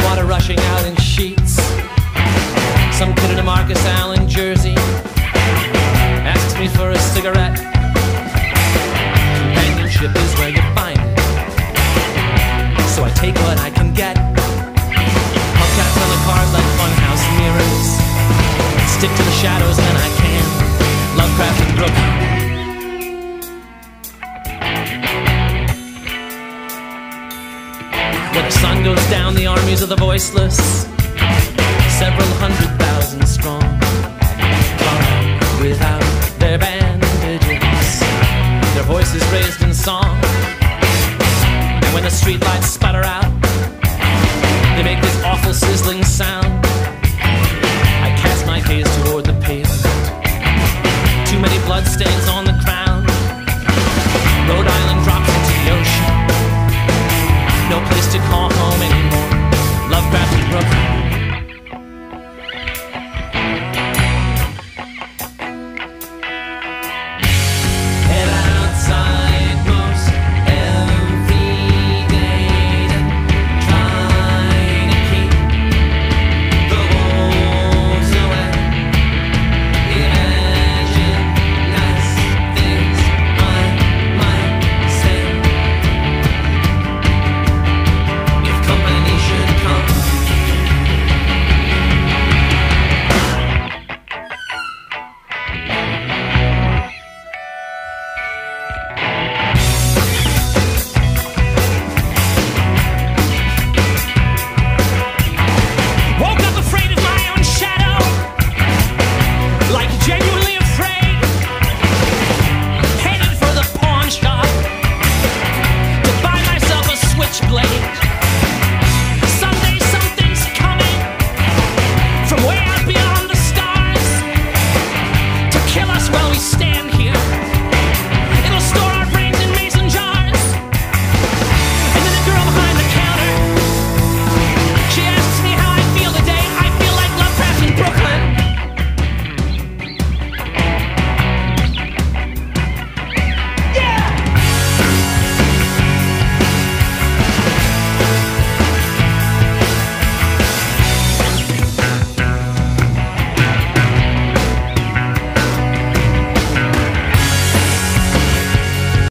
water rushing out in sheets. Some kid in a Marcus Allen jersey asks me for a cigarette. Companionship is where you find it, so I take what I can get. Hubcaps on the cars like funhouse mirrors. Stick to the shadows when I can. Lovecraft and Brooke. Where the sun goes down, the armies of the voiceless, several 100,000 strong, come out without their bandages, their voices raised in song. And when the streetlights sputter out, they make this awful sizzling sound.